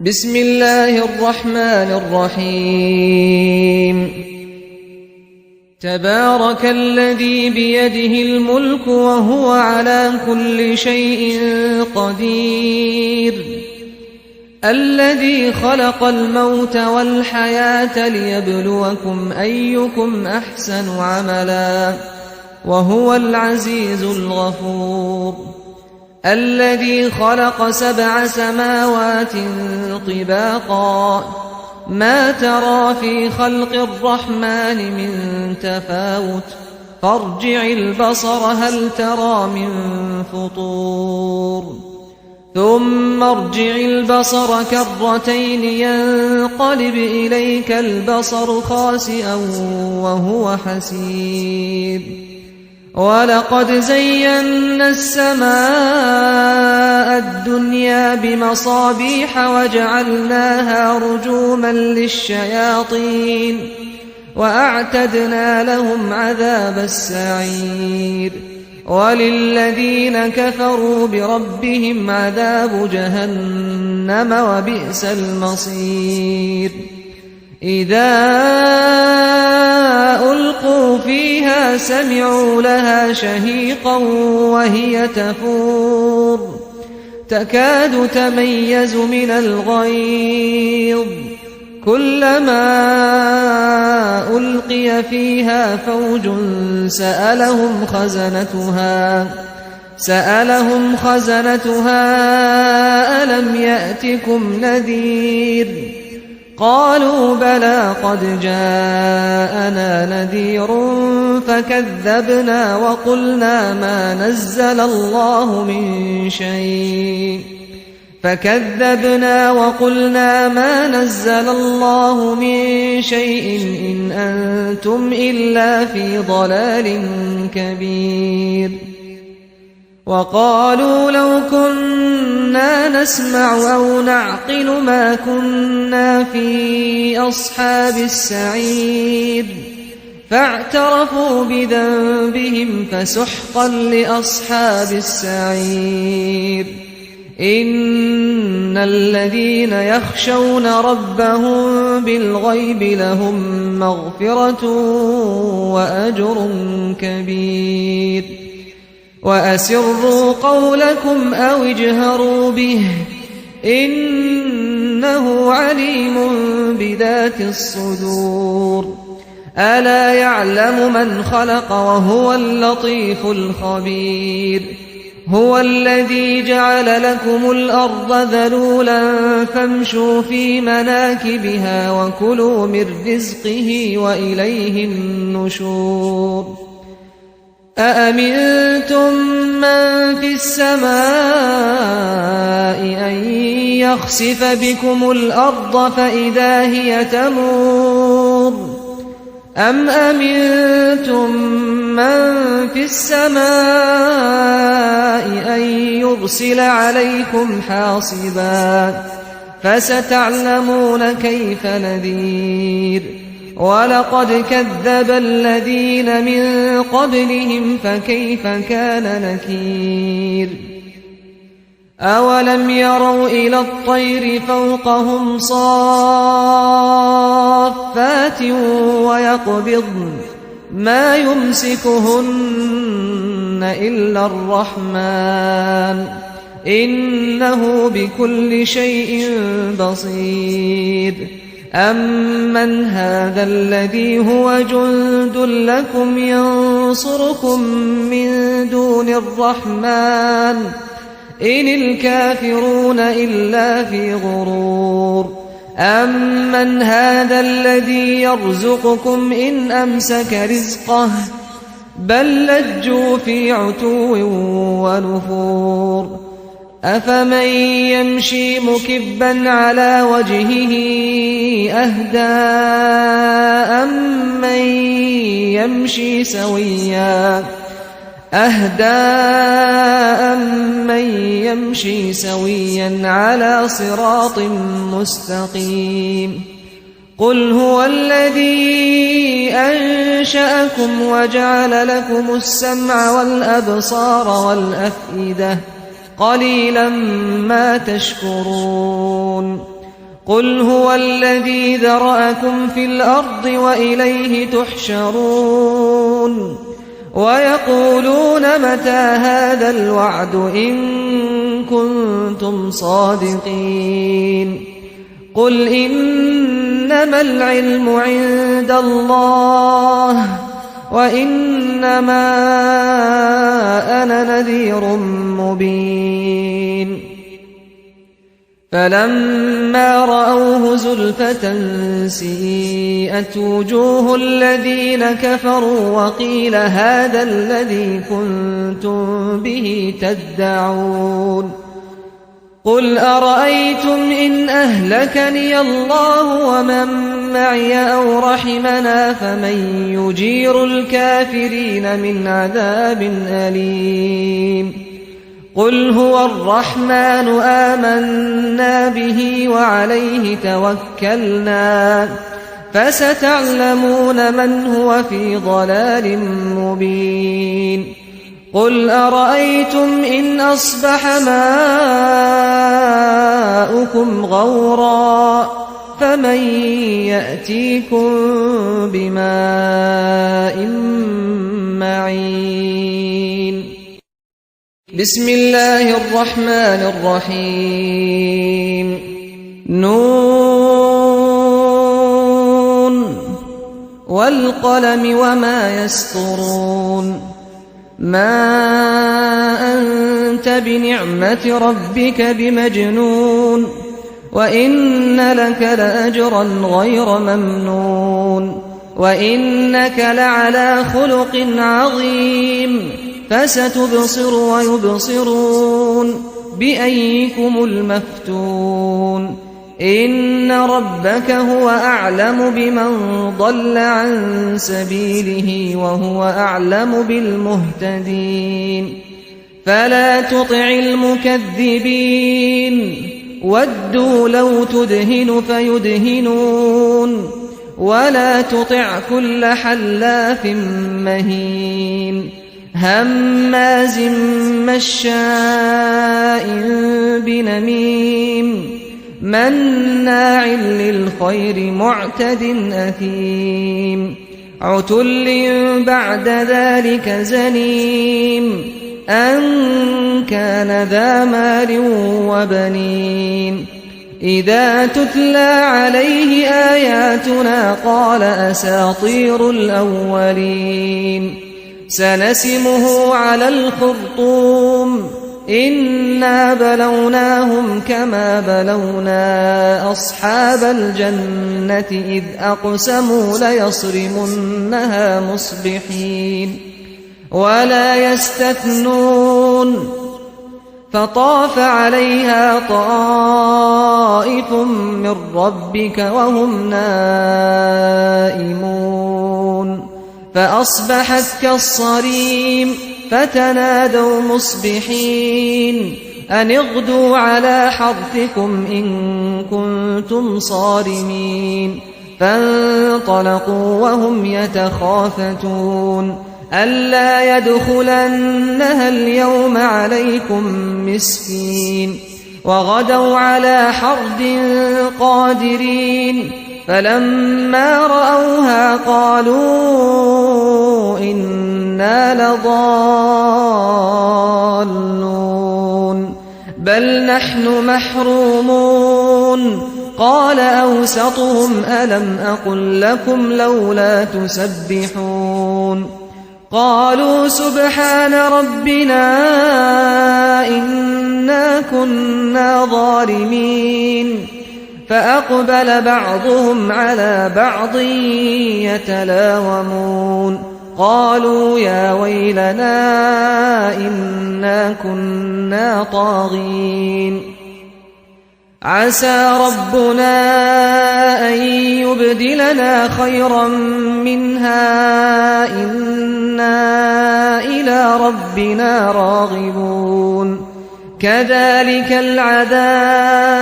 بسم الله الرحمن الرحيم تبارك الذي بيده الملك وهو على كل شيء قدير الذي خلق الموت والحياة ليبلوكم أيكم أحسن عملا وهو العزيز الغفور الذي خلق 7 سماوات طباقا ما ترى في خلق الرحمن من تفاوت فارجع البصر هل ترى من فطور ثم ارجع البصر كرتين ينقلب إليك البصر خاسئا وهو حسير ولقد زينا السماء الدنيا بمصابيح وجعلناها رجوما للشياطين وأعتدنا لهم عذاب السعير وللذين كفروا بربهم عذاب جهنم وبئس المصير إذا ألقوا فيها سمعوا لها شهيقا وهي تفور تكاد تميز من الغيظ كلما ألقي فيها فوج سألهم خزنتها ألم يأتكم نذير قالوا بلى قد جاءنا نذير فكذبنا وقلنا ما نزل الله من شيء إن أنتم إلا في ضلال كبير وقالوا لو كنا نسمع أو نعقل ما كنا في أصحاب السعير فاعترفوا بذنبهم فسحقا لأصحاب السعير إن الذين يخشون ربهم بالغيب لهم مغفرة وأجر كبير وأسروا قولكم أو اجهروا به إنه عليم بذات الصدور ألا يعلم من خلق وهو اللطيف الخبير هو الذي جعل لكم الأرض ذلولا فامشوا في مناكبها وكلوا من رزقه وإليه النشور أأمنتم من في السماء أن يخسف بكم الأرض فإذا هي تمور أم أمنتم من في السماء أن يرسل عليكم حاصبا فستعلمون كيف نذير ولقد كذب الذين من قبلهم فكيف كان نكير أولم يروا إلى الطير فوقهم صافات ويقبضن ما يمسكهن إلا الرحمن إنه بكل شيء بصير أمن هذا الذي هو جند لكم ينصركم من دون الرحمن إن الكافرون إلا في غرور أمن هذا الذي يرزقكم إن أمسك رزقه بل لجوا في عتو ونفور أفمن يمشي مكبا على وجهه أهدى أمن يمشي سويا على صراط مستقيم قل هو الذي أنشأكم وجعل لكم السمع والأبصار والأفئدة قليلا ما تشكرون قل هو الذي ذرأكم في الأرض وإليه تحشرون ويقولون متى هذا الوعد إن كنتم صادقين قل إنما العلم عند الله وإنما أنا نذير مبين فلما رأوه زلفة سيئت وجوه الذين كفروا وقيل هذا الذي كنتم به تدعون قل أرأيتم إن أهلكني الله ومن معي أو رحمنا فمن يجير الكافرين من عذاب أليم قل هو الرحمن آمنا به وعليه توكلنا فستعلمون من هو في ضلال مبين قل أرأيتم إن أصبح ماؤكم غورا فمن يأتيكم بماء معين بسم الله الرحمن الرحيم نون والقلم وما يسطرون ما أنت بنعمة ربك بمجنون وإن لك لأجرا غير ممنون وإنك لعلى خلق عظيم فستبصر ويبصرون بأيكم المفتون إن ربك هو أعلم بمن ضل عن سبيله وهو أعلم بالمهتدين فلا تطع المكذبين ودوا لو تدهن فيدهنون ولا تطع كل حلاف مهين هماز مشاء بنميم مناع للخير معتد أثيم عتل بعد ذلك زنيم أن كان ذا مال وبنين إذا تتلى عليه آياتنا قال أساطير الأولين سنسمه على الخرطوم إنا بلوناهم كما بلونا أصحاب الجنة إذ أقسموا ليصرمنها مصبحين ولا يستثنون فطاف عليها طائف من ربك وهم نائمون فأصبحت كالصريم فتنادوا مصبحين أن اغدوا على حرثكم إن كنتم صارمين فانطلقوا وهم يتخافتون ألا يدخلنها اليوم عليكم مسكين وغدوا على حرد قادرين فلما رأوها قالوا إنا لضالون بل نحن محرومون قال أوسطهم ألم أقل لكم لولا تسبحون قالوا سبحان ربنا إنا كنا ظالمين فأقبل بعضهم على بعض يتلاومون قالوا يا ويلنا إنا كنا طاغين عسى ربنا أن يبدلنا خيرا منها إنا إلى ربنا راغبون كذلك العذاب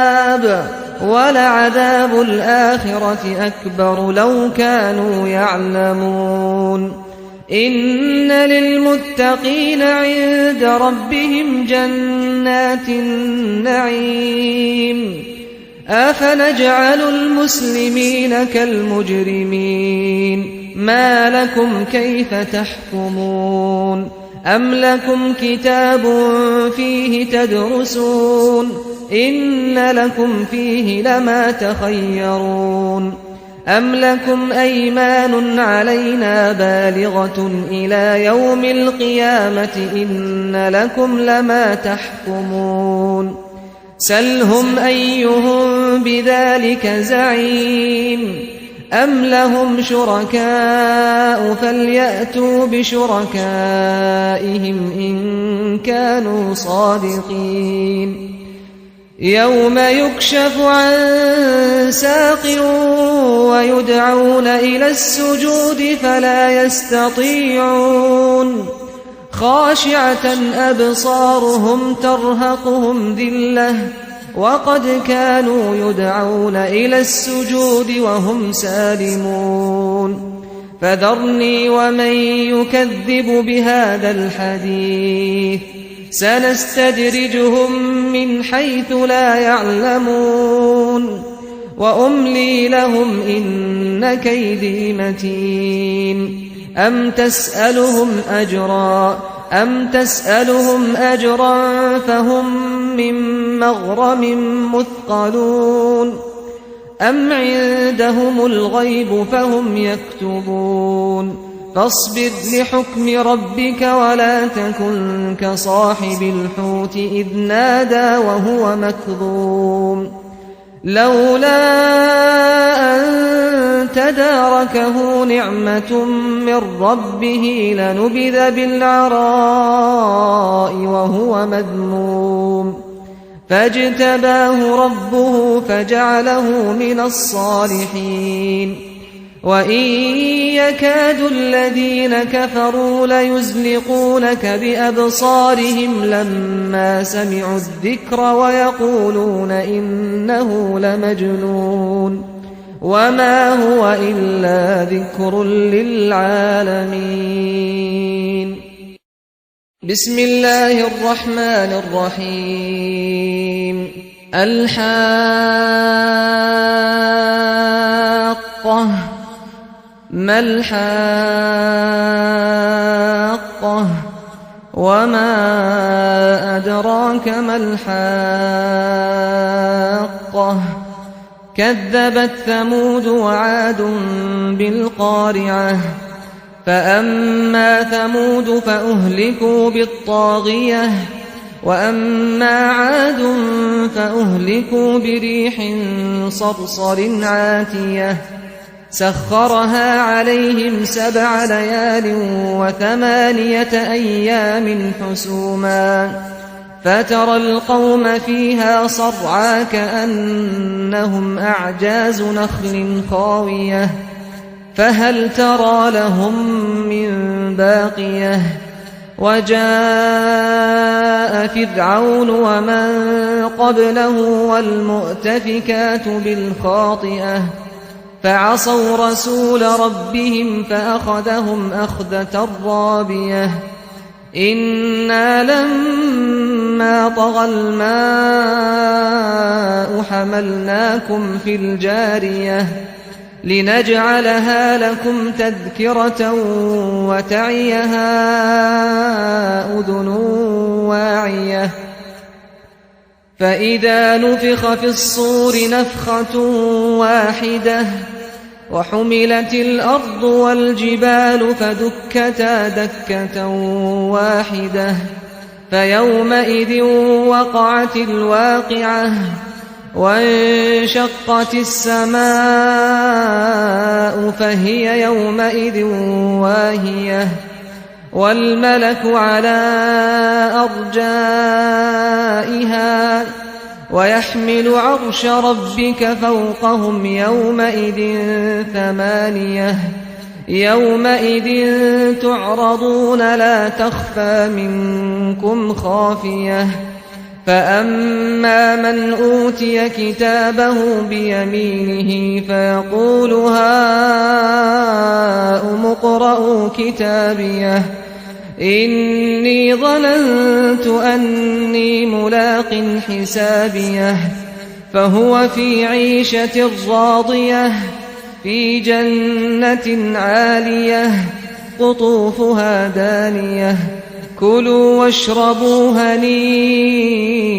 ولعذاب الآخرة أكبر لو كانوا يعلمون إن للمتقين عند ربهم جنات النعيم أفنجعل المسلمين كالمجرمين ما لكم كيف تحكمون أم لكم كتاب فيه تدرسون إن لكم فيه لما تخيرون أم لكم أيمان علينا بالغة إلى يوم القيامة إن لكم لما تحكمون سلهم أيهم بذلك زعيم أم لهم شركاء فليأتوا بشركائهم إن كانوا صادقين يوم يكشف عن ساق ويدعون إلى السجود فلا يستطيعون خاشعة أبصارهم ترهقهم ذلة وقد كانوا يدعون إلى السجود وهم سالمون فذرني ومن يكذب بهذا الحديث سنستدرجهم من حيث لا يعلمون وأملي لهم إن كيدي متين أم تسألهم أجرا فهم من مغرم مثقلون أم عندهم الغيب فهم يكتبون فاصبر لحكم ربك ولا تكن كصاحب الحوت إذ نادى وهو مكظوم لولا أن تداركه نعمة من ربه لنبذ بالعراء وهو مذموم فاجتباه ربه فجعله من الصالحين وإن يكاد الذين كفروا ليزلقونك بأبصارهم لما سمعوا الذكر ويقولون إنه لمجنون وما هو إلا ذكر للعالمين بسم الله الرحمن الرحيم الحاقة ما الحاقة وما أدراك ما الحاقة كذبت ثمود وعاد بالقارعة فأما ثمود فأهلكوا بالطاغية وأما عاد فأهلكوا بريح صرصر عاتية سخرها عليهم 7 ليال و8 أيام حسوما فترى القوم فيها صرعى كأنهم أعجاز نخل خاوية فهل ترى لهم من باقية وجاء فرعون ومن قبله والمؤتفكات بالخاطئة فعصوا رسول ربهم فأخذهم أخذة رابية إنا لما طغى الماء حملناكم في الجارية لنجعلها لكم تذكرة وتعيها أذن واعية فإذا نفخ في الصور نفخة واحدة وحملت الأرض والجبال فدكتا دكة واحدة فيومئذ وقعت الواقعة وانشقت السماء فهي يومئذ واهية والملك على أرجائها ويحمل عرش ربك فوقهم يومئذ 8 يومئذ تعرضون لا تخفى منكم خافية فأما من أوتي كتابه بيمينه فيقول هاؤم اقرءوا كتابيه إني ظننت أني ملاق حسابيه فهو في عيشة راضية في جنة عالية قطوفها دانية كلوا واشربوا هنيئا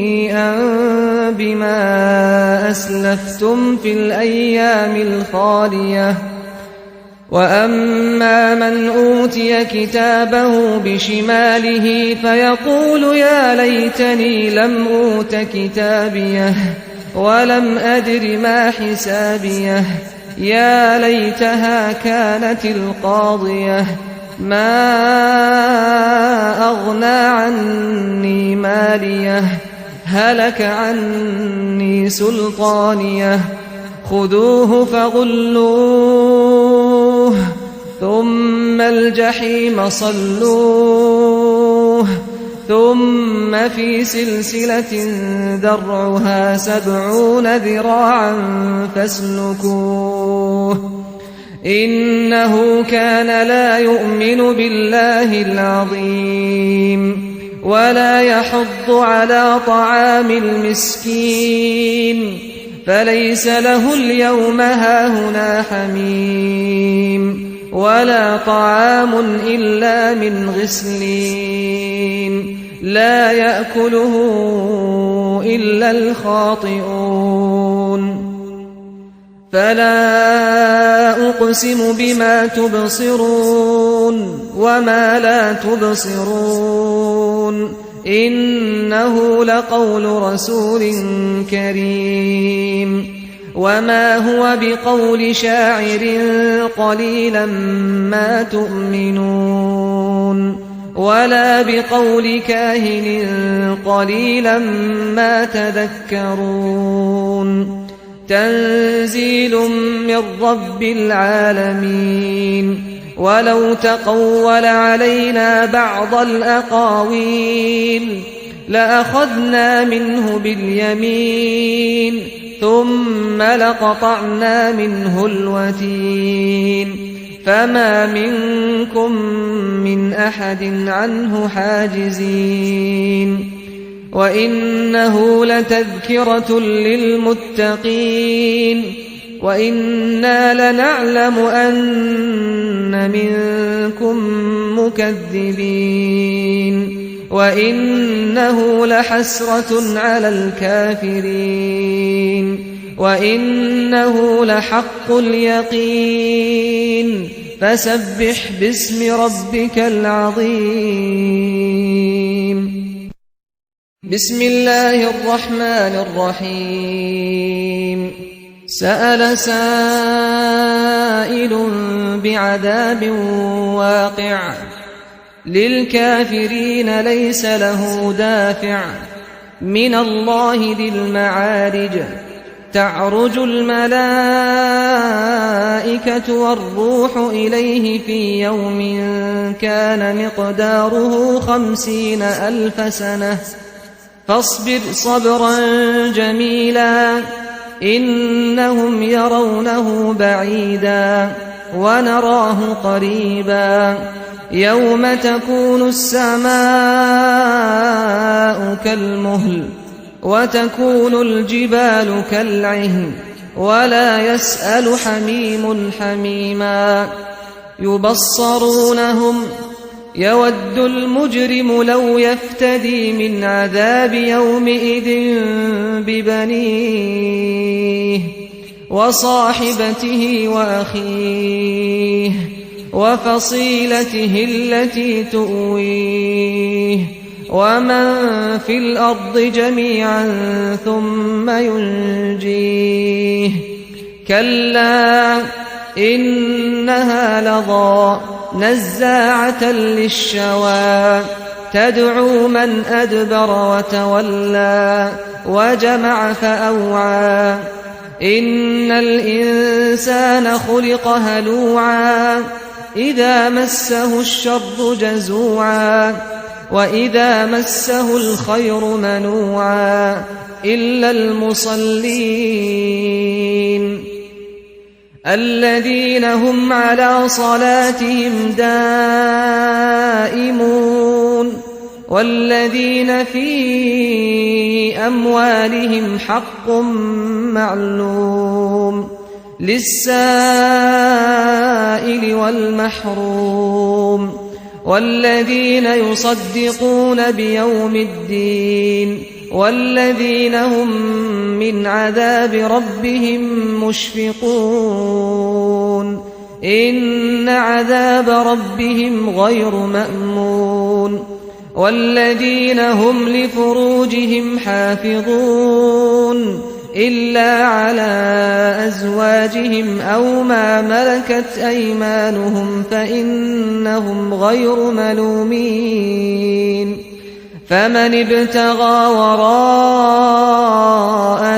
بما أسلفتم في الأيام الخالية وأما من أوتي كتابه بشماله فيقول يا ليتني لم أوت كتابيه ولم أدر ما حسابيه يا ليتها كانت القاضية ما أغنى عني ماليه هلك عني سلطانيه خذوه فغلوه ثم الجحيم صلوه ثم في سلسلة ذرعها 70 ذراعا فاسلكوه إنه كان لا يؤمن بالله العظيم ولا يحض على طعام المسكين فليس له اليوم هاهنا حميم ولا طعام إلا من غسلين لا يأكله إلا الخاطئون فلا أقسم بما تبصرون وما لا تبصرون إنه لقول رسول كريم وما هو بقول شاعر قليلا ما تؤمنون ولا بقول كاهن قليلا ما تذكرون تنزيل من رب العالمين ولو تقول علينا بعض الأقاويل لأخذنا منه باليمين ثم لقطعنا منه الوتين فما منكم من أحد عنه حاجزين وإنه لتذكرة للمتقين وإنا لنعلم أن منكم مكذبين وإنه لحسرة على الكافرين وإنه لحق اليقين فسبح باسم ربك العظيم بسم الله الرحمن الرحيم سأل سائل بعذاب واقع للكافرين ليس له دافع من الله ذي المعارج تعرج الملائكة والروح إليه في يوم كان مقداره 50,000 سنة فاصبر صبرا جميلا إنهم يرونه بعيدا ونراه قريبا يوم تكون السماء كالمهل وتكون الجبال كالعهن ولا يسأل حميم حميما يبصرونهم يود المجرم لو يفتدي من عذاب يومئذ ببنيه وصاحبته وأخيه وفصيلته التي تؤويه ومن في الأرض جميعا ثم ينجيه كلا إنها لظى نزاعة للشوى تدعو من أدبر وتولى وجمع فأوعى إن الإنسان خلق هلوعا إذا مسه الشر جزوعا وإذا مسه الخير منوعا إلا المصلين الذين هم على صلاتهم دائمون والذين في أموالهم حق معلوم للسائل والمحروم والذين يصدقون بيوم الدين والذين هم من عذاب ربهم مشفقون إن عذاب ربهم غير مأمون والذين هم لفروجهم حافظون إلا على أزواجهم أو ما ملكت أيمانهم فإنهم غير ملومين فمن ابتغى وراء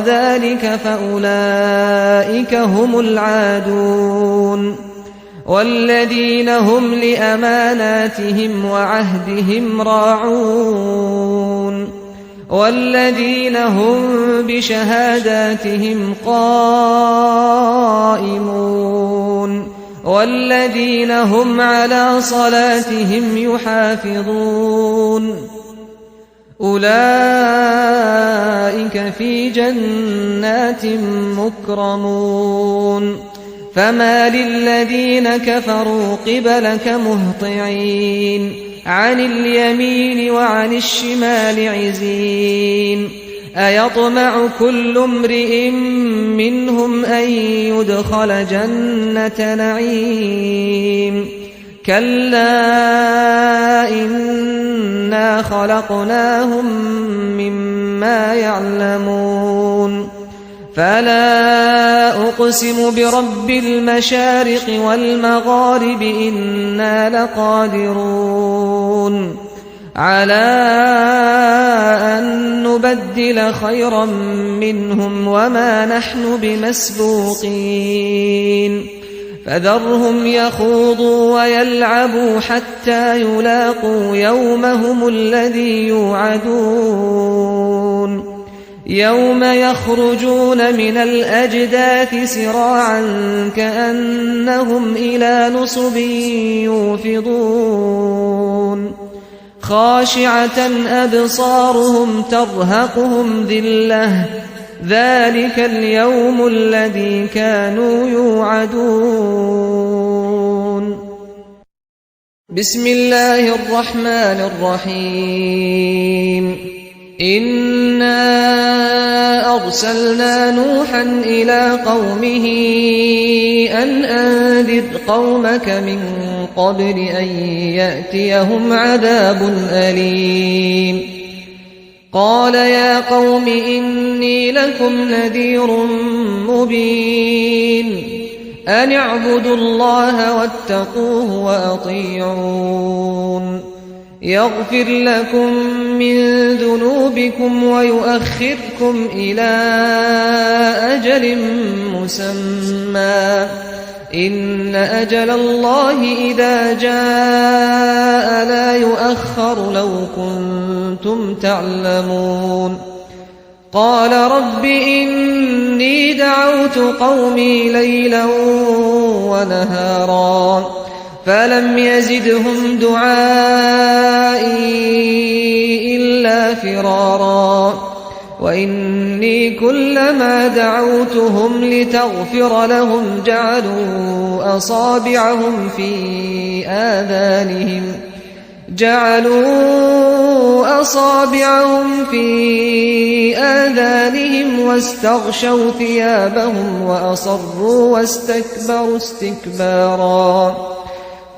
ذلك فأولئك هم العادون والذين هم لأماناتهم وعهدهم راعون والذين هم بشهاداتهم قائمون والذين هم على صلاتهم يحافظون أولئك في جنات مكرمون فما للذين كفروا قبلك مهطعين عن اليمين وعن الشمال عزين أيطمع كل امرئ منهم أن يدخل جنة نعيم كلا إنا خلقناهم مما يعلمون فلا أقسم برب المشارق والمغارب إنا لقادرون على أن نبدل خيرا منهم وما نحن بمسبوقين فذرهم يخوضوا ويلعبوا حتى يلاقوا يومهم الذي يوعدون يوم يخرجون من الأجداث سراعا كأنهم إلى نصب يوفضون خاشعة أبصارهم ترهقهم ذلة ذلك اليوم الذي كانوا يوعدون بسم الله الرحمن الرحيم إنا أرسلنا نوحا إلى قومه أن أنذر قومك من قبل أن يأتيهم عذاب أليم قال يا قوم إني لكم نذير مبين أن اعبدوا الله واتقوه وأطيعون يغفر لكم من ذنوبكم ويؤخركم إلى أجل مسمى إن أجل الله إذا جاء لا يؤخر لو كنتم تعلمون قال رب إني دعوت قومي ليلا ونهارا فلم يزدهم دعائي إلا فرارا وإني كلما دعوتهم لتغفر لهم جعلوا أصابعهم في آذانهم واستغشوا ثيابهم وأصروا واستكبروا استكبارا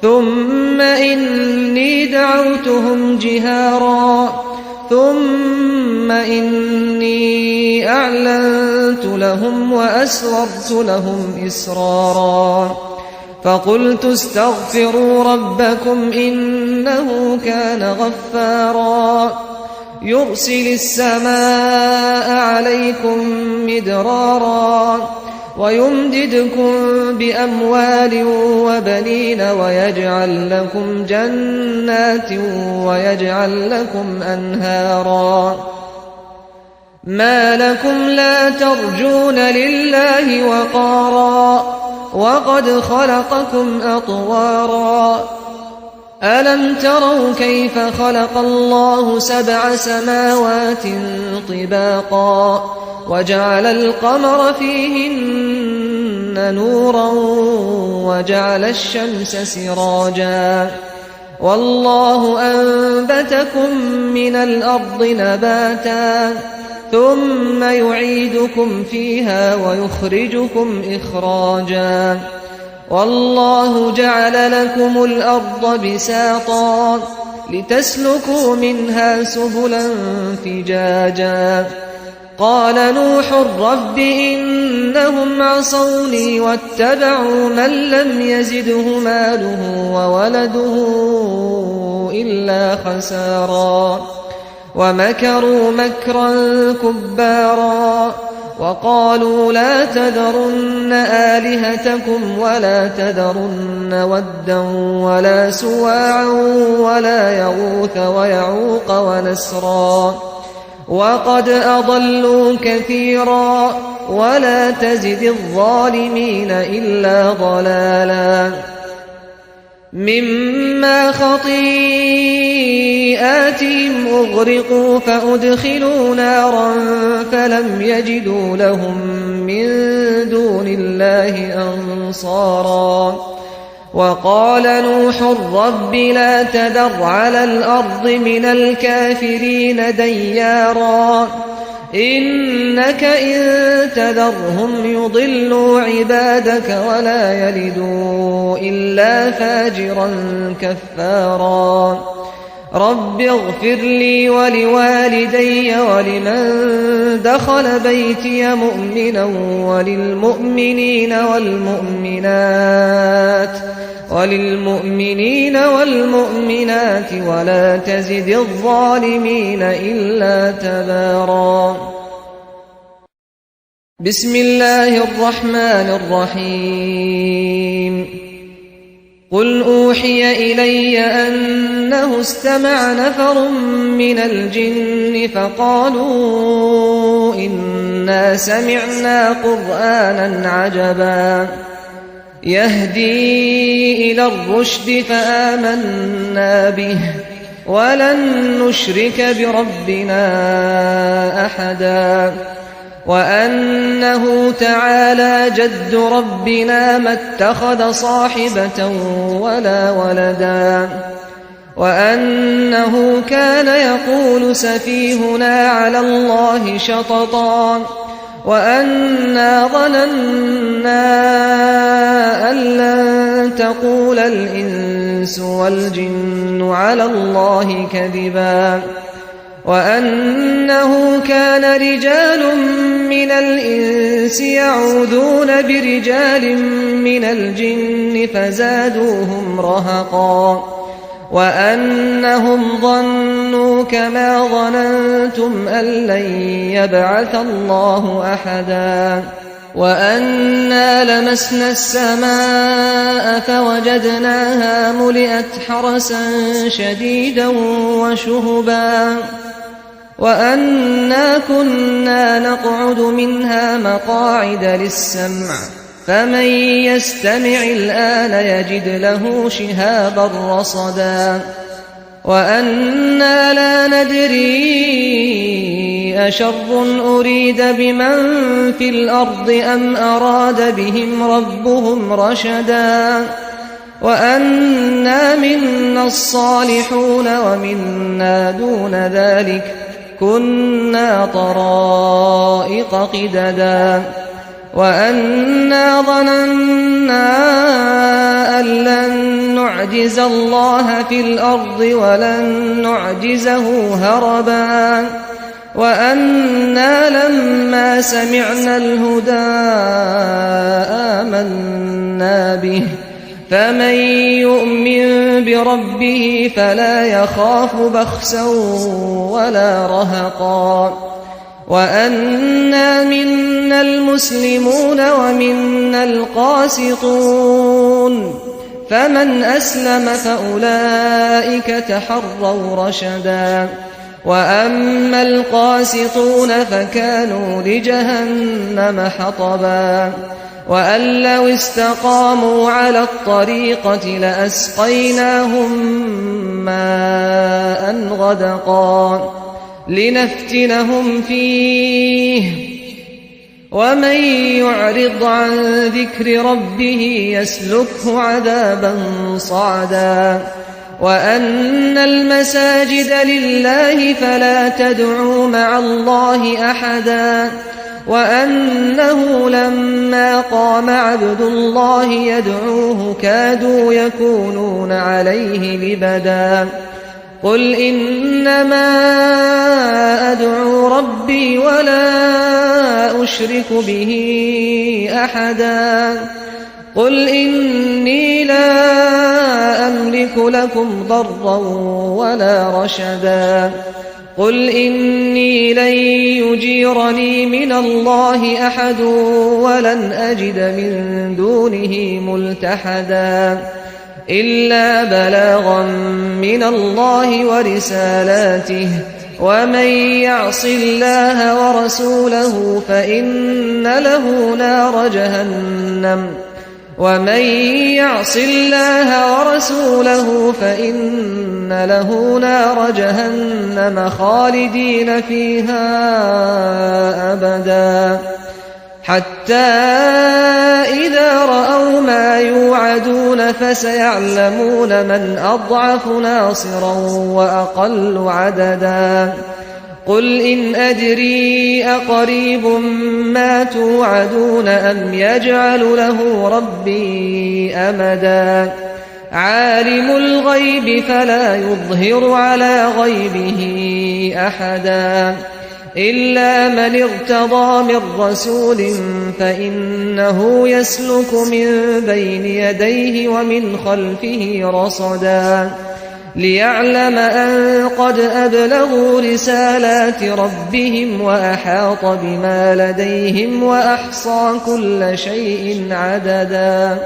ثم إني دعوتهم جهارا ثم إني أعلنت لهم وأسررت لهم إسرارا فقلت استغفروا ربكم إنه كان غفارا يرسل السماء عليكم مدرارا ويمددكم بأموال وبنين ويجعل لكم جنات ويجعل لكم أنهارا ما لكم لا ترجون لله وقارا وقد خلقكم أطوارا ألم تروا كيف خلق الله 7 سماوات طباقا وجعل القمر فيهن نورا وجعل الشمس سراجا والله أنبتكم من الأرض نباتا ثم يعيدكم فيها ويخرجكم إخراجا والله جعل لكم الأرض بساطا لتسلكوا منها سبلا فجاجا قال نوح رب إنهم عصوني واتبعوا من لم يزده ماله وولده إلا خسارا ومكروا مكرا كبارا وقالوا لا تذرن آلهتكم ولا تذرن ودا ولا سواعا ولا يغوث ويعوق ونسرا وقد أضلوا كثيرا ولا تزد الظالمين إلا ضلالا مما خطيئاتهم أغرقوا فأدخلوا نارا فلم يجدوا لهم من دون الله أنصارا وقال نوح رب لا تذر على الأرض من الكافرين ديارا إنك إن تذرهم يضلوا عبادك ولا يلدوا إلا فاجرا كفارا رب اغفر لي ولوالدي ولمن دخل بيتي مؤمنا وللمؤمنين والمؤمنات ولا تزد الظالمين إلا تبارا بسم الله الرحمن الرحيم قل أوحي إلي أنه استمع نفر من الجن فقالوا إنا سمعنا قرآنا عجبا يهدي إلى الرشد فآمنا به ولن نشرك بربنا أحدا وأنه تعالى جد ربنا ما اتخذ صاحبة ولا ولدا وأنه كان يقول سفيهنا على الله شططا وأنا ظننا أن لن تقول الإنس والجن على الله كذبا وأنه كان رجال من الإنس يعوذون برجال من الجن فزادوهم رهقا وأنهم ظنوا كما ظننتم أن لن يبعث الله أحدا وأنا لمسنا السماء فوجدناها ملئت حرسا شديدا وشهبا وأنا كنا نقعد منها مقاعد للسمع فمن يستمع الآن يجد له شهابا رصدا وأنا لا ندري أشر أريد بمن في الأرض أم أراد بهم ربهم رشدا وأنا منا الصالحون ومنا دون ذلك كنا طرائق قددا وأنا ظننا أن لن نعجز الله في الأرض ولن نعجزه هربا وأنا لما سمعنا الهدى آمنا به فمن يؤمن بربه فلا يخاف بخسا ولا رهقا وأنا منا المسلمون ومنا القاسطون فمن أسلم فأولئك تحروا رشدا وأما القاسطون فكانوا لجهنم حطبا وأن لو استقاموا على الطريقة لأسقيناهم ماء غدقا لنفتنهم فيه ومن يعرض عن ذكر ربه يسلكه عذابا صعدا وأن المساجد لله فلا تدعوا مع الله أحدا وأنه لما قام عبد الله يدعوه كادوا يكونون عليه لبدا قل إنما أدعو ربي ولا أشرك به أحدا قل إني لا أملك لكم ضرا ولا رشدا قل إني لن يجيرني من الله أحد ولن أجد من دونه ملتحدا إلا بلاغا من الله ورسالاته ومن يعص الله ورسوله فإن له نار جهنم ومن يعص الله ورسوله فإن له نار جهنم خالدين فيها أبدا حتى إذا رأوا ما يوعدون فسيعلمون من أضعف ناصرا وأقل عددا قل إن أدري أقريب ما توعدون أم يجعل له ربي أمدا عالم الغيب فلا يظهر على غيبه أحدا إلا من ارتضى من رسول فإنه يسلك من بين يديه ومن خلفه رصدا ليعلم أن قد أبلغوا رسالات ربهم وأحاط بما لديهم وأحصى كل شيء عددا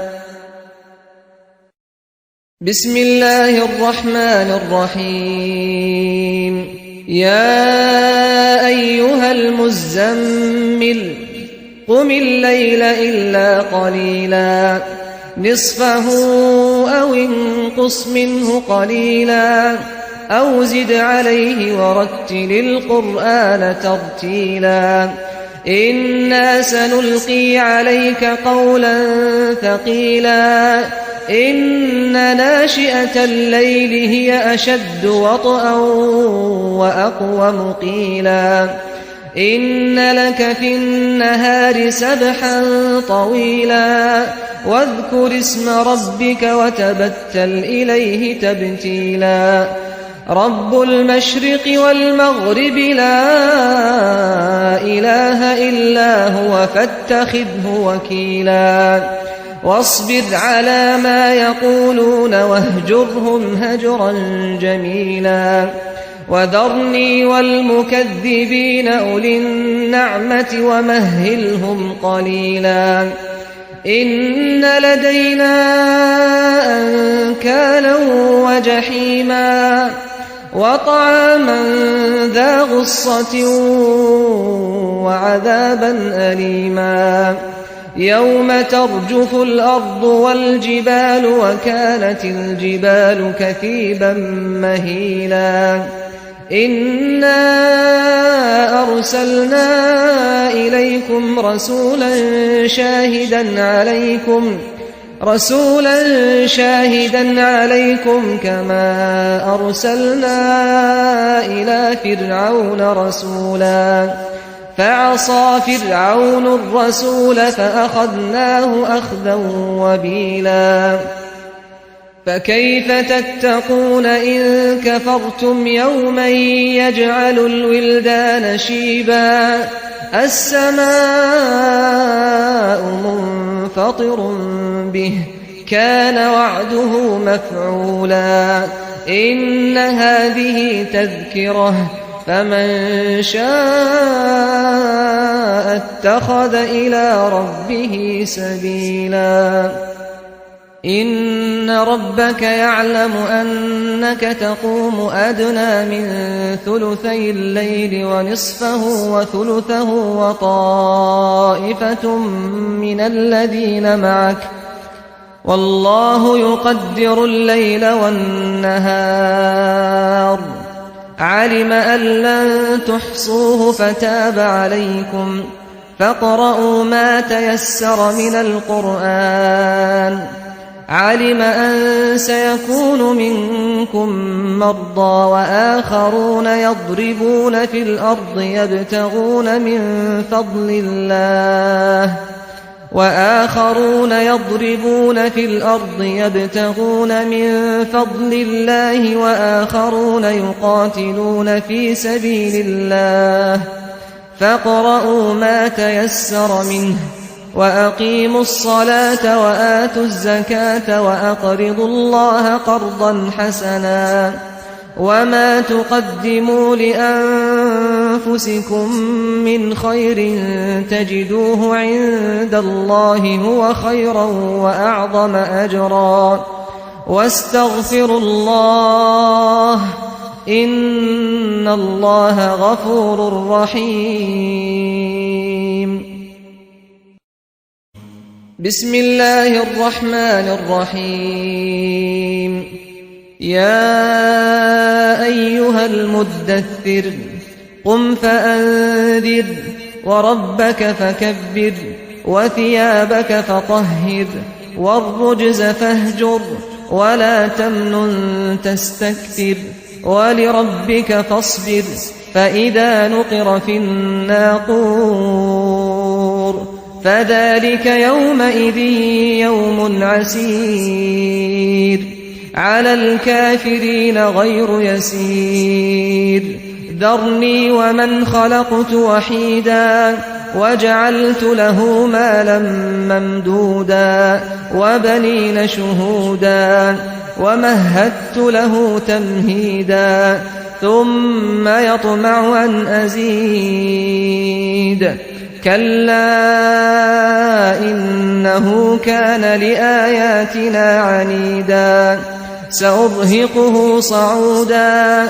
بسم الله الرحمن الرحيم يا أيها المزمل قم الليل إلا قليلا نصفه أو انقص منه قليلا أو زد عليه ورتل القرآن ترتيلا إنا سنلقي عليك قولا ثقيلا إن ناشئة الليل هي أشد وطئا وأقوم قيلا إن لك في النهار سبحا طويلا واذكر اسم ربك وتبتل إليه تبتيلا رب المشرق والمغرب لا إله إلا هو فاتخذه وكيلا واصبر على ما يقولون واهجرهم هجرا جميلا وذرني والمكذبين أولي النعمة ومهلهم قليلا إن لدينا أنكالا وجحيما وطعاما ذا غصة وعذابا أليما يوم ترجف الأرض والجبال وكانت الجبال كثيبا مهيلا إنا أرسلنا إليكم رسولا شاهدا عليكم كما أرسلنا إلى فرعون رسولا فعصى فرعون الرسول فأخذناه أخذا وبيلا فكيف تتقون إن كفرتم يوما يجعل الولدان شيبا السماء منفطر به كان وعده مفعولا إن هذه تذكرة فمن شاء اتخذ إلى ربه سبيلا إن ربك يعلم أنك تقوم أدنى من ثلثي الليل ونصفه وثلثه وطائفة من الذين معك والله يقدر الليل والنهار علم أن لن تحصوه فتاب عليكم فاقرؤوا ما تيسر من القرآن علم أن سيكون منكم مرضى وآخرون يضربون في الأرض يبتغون من فضل الله وآخرون يقاتلون في سبيل الله فاقرؤوا ما تيسر منه وأقيموا الصلاة وآتوا الزكاة وأقرضوا الله قرضا حسنا وما تقدموا لأنفسكم من خير تجدوه عند الله هو خيرا وأعظم أجرا واستغفروا الله إن الله غفور رحيم. بسم الله الرحمن الرحيم. يا أيها المدثر قم فأنذر وربك فكبر وثيابك فطهر والرجز فاهجر ولا تمنن تستكثر ولربك فاصبر فإذا نقر في الناقور فذلك يومئذ يوم عسير على الكافرين غير يسير ذرني ومن خلقت وحيدا وجعلت له مالا ممدودا وبنين شهودا ومهدت له تمهيدا ثم يطمع أن أزيد كلا إنه كان لآياتنا عنيدا سأرهقه صعودا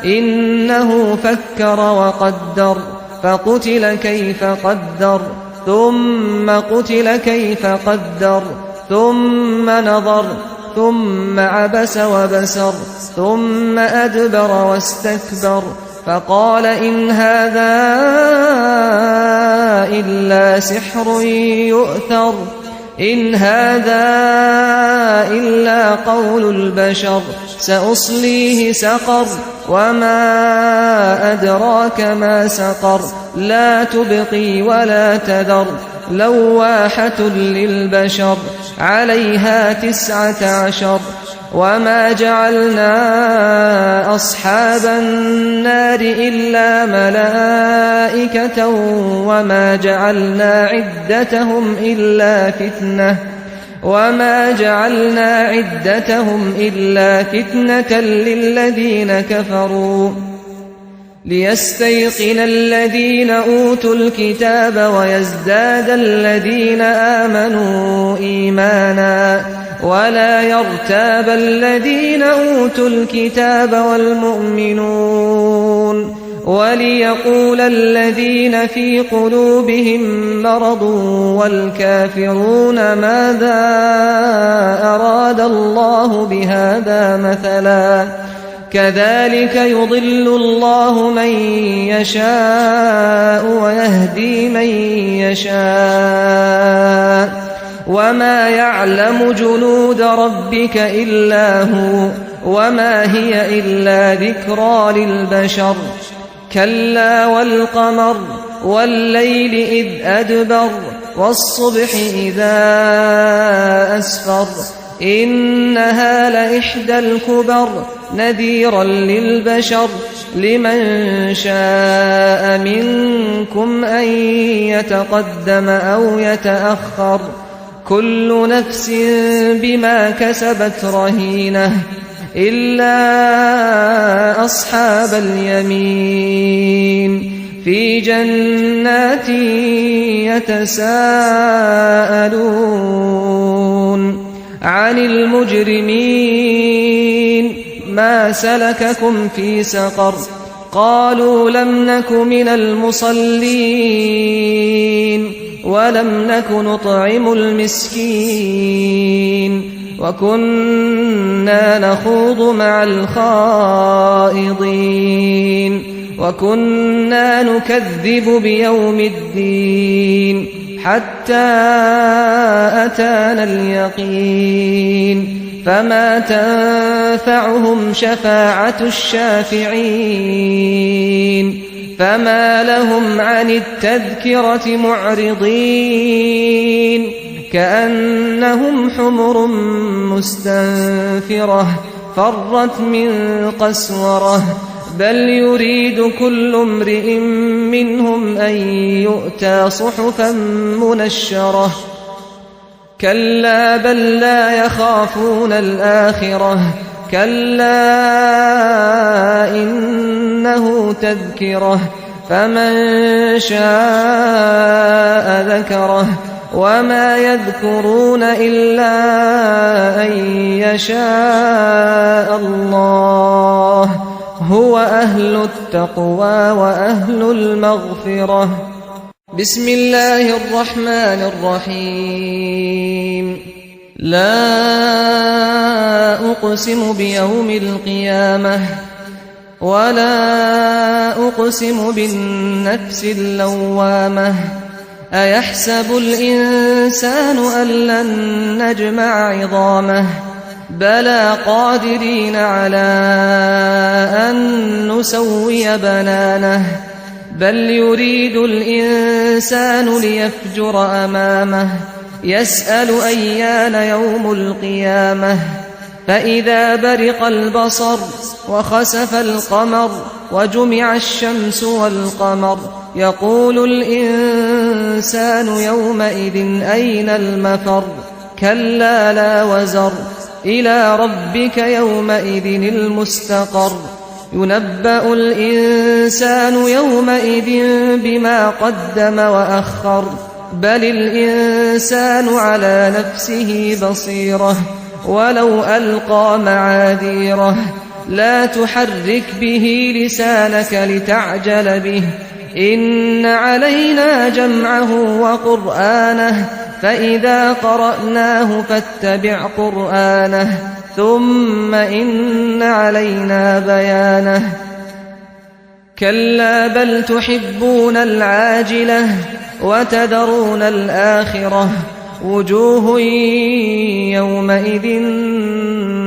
إنه فكر وقدر فقتل كيف قدر ثم قتل كيف قدر ثم نظر ثم عبس وبسر ثم أدبر واستكبر فقال إن هذا إلا سحر يؤثر إن هذا إلا قول البشر سأصليه سقر وما أدراك ما سقر لا تبقي ولا تذر لواحة للبشر عليها 19 وما جعلنا أصحاب النار إلا ملائكة وما جعلنا عدتهم إلا فتنة للذين كفروا ليستيقن الذين أوتوا الكتاب ويزداد الذين آمنوا إيمانا ولا يرتاب الذين أوتوا الكتاب والمؤمنون وليقول الذين في قلوبهم مرض والكافرون ماذا أراد الله بهذا مثلا كذلك يضل الله من يشاء ويهدي من يشاء وما يعلم جنود ربك إلا هو وما هي إلا ذكرى للبشر كلا والقمر والليل إذ أدبر والصبح إذا أسفر إنها لإحدى الكبر نذيرا للبشر لمن شاء منكم أن يتقدم أو يتأخر كل نفس بما كسبت رهينة إلا أصحاب اليمين في جنات يتساءلون عن المجرمين ما سلككم في سقر قالوا لم نك من المصلين ولم نك نطعم المسكين وكنا نخوض مع الخائضين وكنا نكذب بيوم الدين حتى أتانا اليقين فما تنفعهم شفاعة الشافعين فما لهم عن التذكرة معرضين كأنهم حمر مستنفرة فرت من قسورة بل يريد كل امرئ منهم أن يؤتى صحفا منشرة كلا بل لا يخافون الآخرة كلا إنه تذكرة فمن شاء ذكره وما يذكرون إلا أن يشاء الله هو أهل التقوى وأهل المغفرة. بسم الله الرحمن الرحيم. لا أقسم بيوم القيامة ولا أقسم بالنفس اللوامة أيحسب الإنسان أن لن نجمع عظامه بلى قادرين على أن نسوي بنانه بل يريد الإنسان ليفجر أمامه يسأل أيان يوم القيامة فإذا برق البصر وخسف القمر وجمع الشمس والقمر يقول الإنسان يومئذ أين المفر كلا لا وزر إلى ربك يومئذ المستقر ينبأ الإنسان يومئذ بما قدم وأخر بل الإنسان على نفسه بصيرة ولو ألقى معاذيره لا تحرك به لسانك لتعجل به إن علينا جمعه وقرآنه فإذا قرأناه فاتبع قرآنه ثم إن علينا بيانه كلا بل تحبون العاجلة وتذرون الآخرة وجوه يومئذ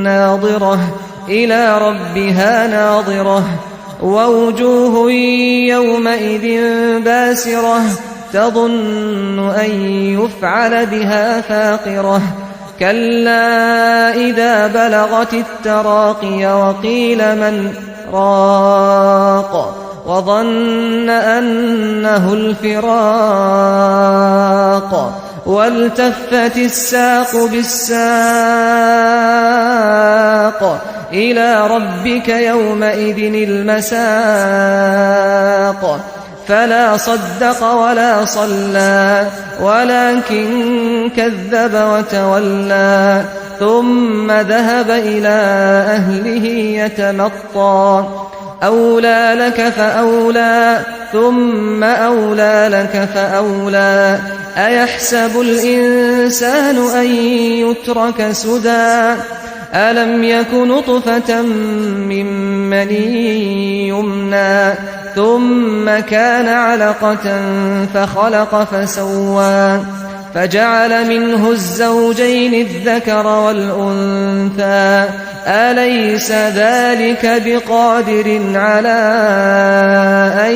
ناظرة إلى ربها ناظرة ووجوه يومئذ باسرة تظن أن يفعل بها فاقرة كلا إذا بلغت التراقي وقيل من راق وظن أنه الفراق والتفت الساق بالساق إلى ربك يومئذ المساق فلا صدق ولا صلى ولكن كذب وتولى ثم ذهب إلى أهله يتمطى أولى لك فأولى ثم أولى لك فأولى أيحسب الإنسان أن يترك سدى ألم يك نطفة من مني يمنى ثم كان علقة فخلق فسوى فجعل منه الزوجين الذكر والأنثى أليس ذلك بقادر على أن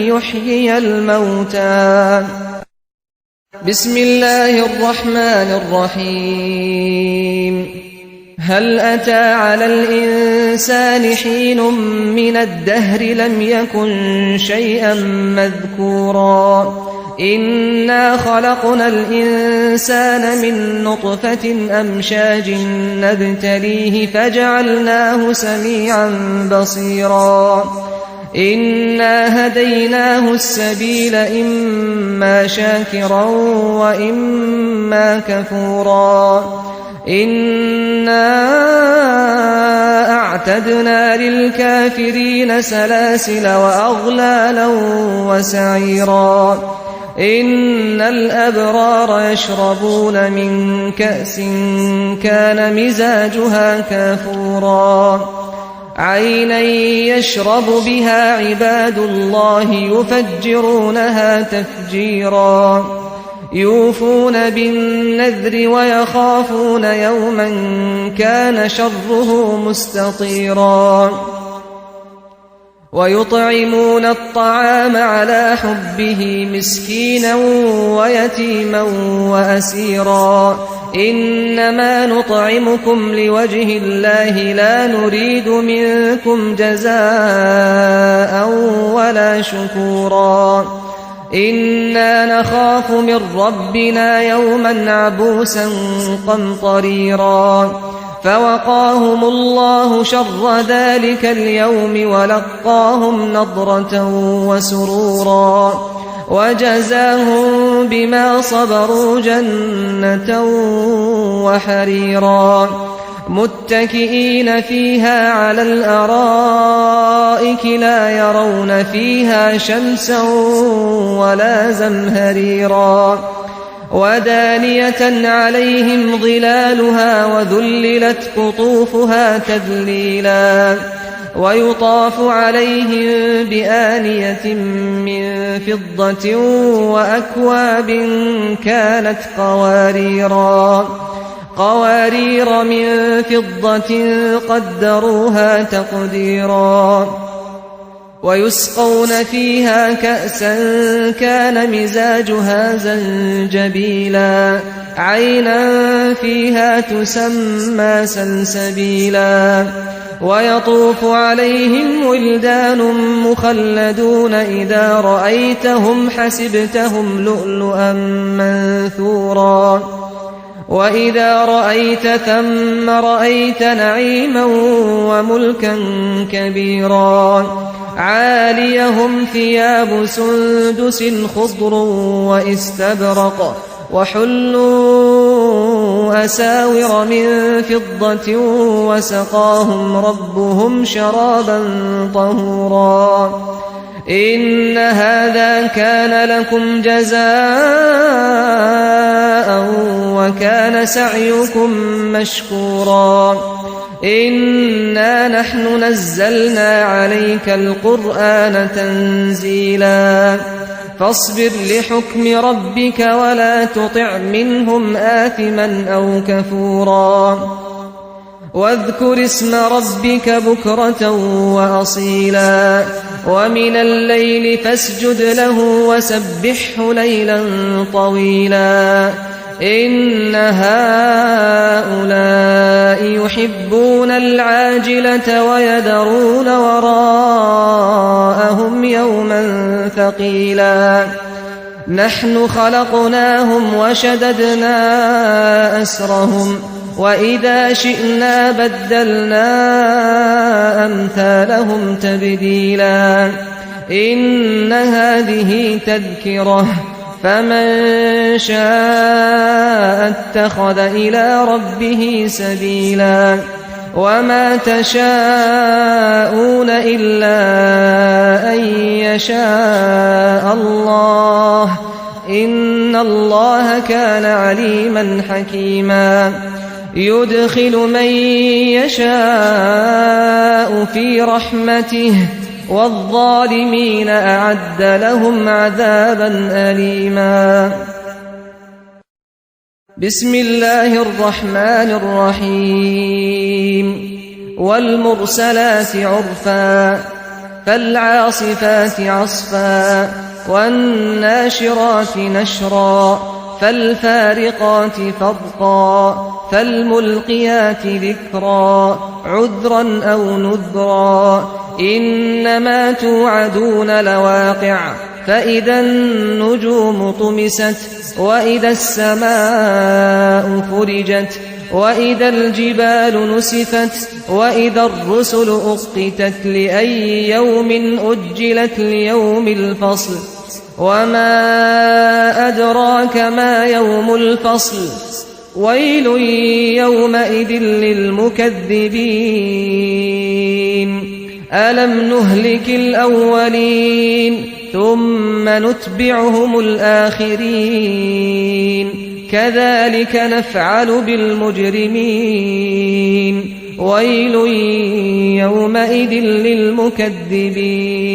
يحيي الموتى. بسم الله الرحمن الرحيم. هل أتى على الإنسان حين من الدهر لم يكن شيئا مذكورا إنا خلقنا الإنسان من نطفة أمشاج نبتليه فجعلناه سميعا بصيرا إنا هديناه السبيل إما شاكرا وإما كفورا إنا أعتدنا للكافرين سلاسل وأغلالا وسعيرا إن الأبرار يشربون من كأس كان مزاجها كافورا عينا يشرب بها عباد الله يفجرونها تفجيرا يوفون بالنذر ويخافون يوما كان شره مستطيرا ويطعمون الطعام على حبه مسكينا ويتيما وأسيرا إنما نطعمكم لوجه الله لا نريد منكم جزاء ولا شكورا إنا نخاف من ربنا يوما عبوسا قمطريرا فوقاهم الله شر ذلك اليوم ولقاهم نضرة وسرورا وجزاهم بما صبروا جنة وحريرا متكئين فيها على الأرائك لا يرون فيها شمسا ولا زمهريرا ودانية عليهم ظلالها وذللت قطوفها تذليلا ويطاف عليهم بآنية من فضة وأكواب كانت قوارير من فضة قدروها تقديرا ويسقون فيها كأسا كان مزاجها زنجبيلا عينا فيها تسمى سلسبيلا ويطوف عليهم ولدان مخلدون إذا رأيتهم حسبتهم لؤلؤا منثورا وإذا رأيت ثم رأيت نعيما وملكا كبيرا عاليهم ثياب سندس خضر وإستبرق وحلوا أساور من فضة وسقاهم ربهم شرابا طهورا إن هذا كان لكم جزاء وكان سعيكم مشكورا إنا نحن نزلنا عليك القرآن تنزيلا فاصبر لحكم ربك ولا تطع منهم آثما أو كفورا واذكر اسم ربك بكرة وأصيلا ومن الليل فاسجد له وسبحه ليلا طويلا إن هؤلاء يحبون العاجلة ويذرون وراءهم يوما ثقيلا نحن خلقناهم وشددنا أسرهم وإذا شئنا بدلنا أمثالهم تبديلا إن هذه تذكرة فمن شاء اتخذ إلى ربه سبيلا وما تشاءون إلا أن يشاء الله إن الله كان عليما حكيما يدخل من يشاء في رحمته والظالمين أعد لهم عذابا أليما بسم الله الرحمن الرحيم والمرسلات عرفا فالعاصفات عصفا والناشرات نشرا فالفارقات فرقا فالملقيات ذكرا عذرا أو نذرا إنما توعدون لواقع فإذا النجوم طمست وإذا السماء فرجت وإذا الجبال نسفت وإذا الرسل أقتت لأي يوم أجلت ليوم الفصل وما أدراك ما يوم الفصل ويل يومئذ للمكذبين ألم نهلك الأولين ثم نتبعهم الآخرين كذلك نفعل بالمجرمين ويل يومئذ للمكذبين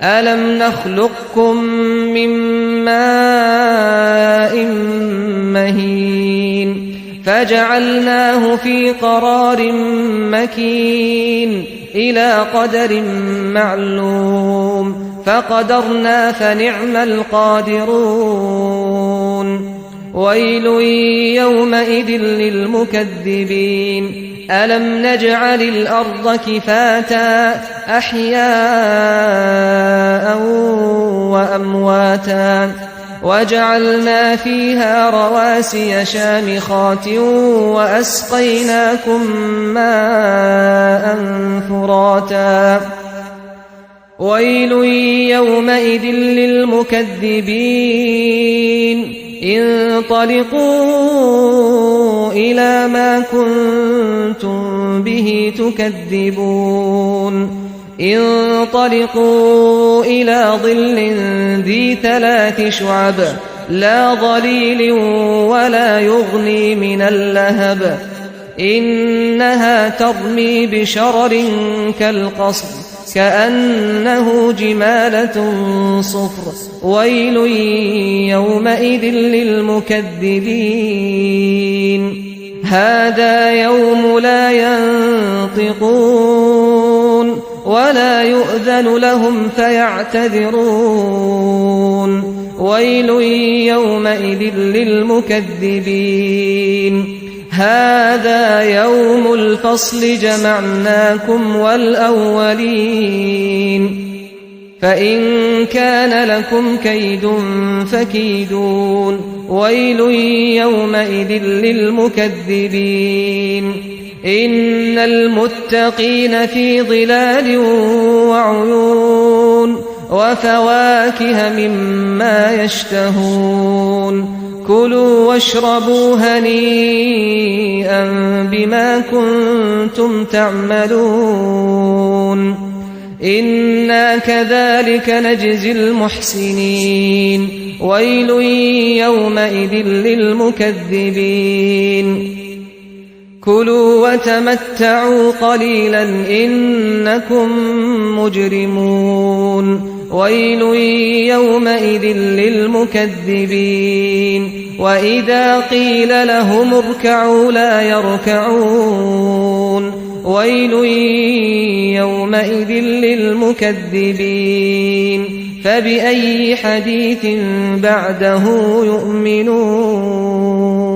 ألم نخلقكم من ماء مهين فجعلناه في قرار مكين إلى قدر معلوم فقدرنا فنعم القادرون ويل يومئذ للمكذبين ألم نجعل الأرض كفاتا أحياء وأمواتا وجعلنا فيها رواسي شامخات وأسقيناكم ماء فراتا ويل يومئذ للمكذبين انطلقوا إلى ما كنتم به تكذبون انطلقوا إلى ظل ذي 3 شعب لا ظليل ولا يغني من اللهب إنها ترمي بشرر كالقصر كأنه جمالة صفر ويل يومئذ للمكذبين هذا يوم لا ينطقون ولا يؤذن لهم فيعتذرون ويل يومئذ للمكذبين هذا يوم الفصل جمعناكم والأولين فإن كان لكم كيد فكيدون ويل يومئذ للمكذبين إن المتقين في ظلال وعيون وفواكه مما يشتهون كلوا واشربوا هنيئا بما كنتم تعملون إنا كذلك نجزي المحسنين ويل يومئذ للمكذبين كلوا وتمتعوا قليلا إنكم مجرمون ويل يومئذ للمكذبين وإذا قيل لهم اركعوا لا يركعون ويل يومئذ للمكذبين فبأي حديث بعده يؤمنون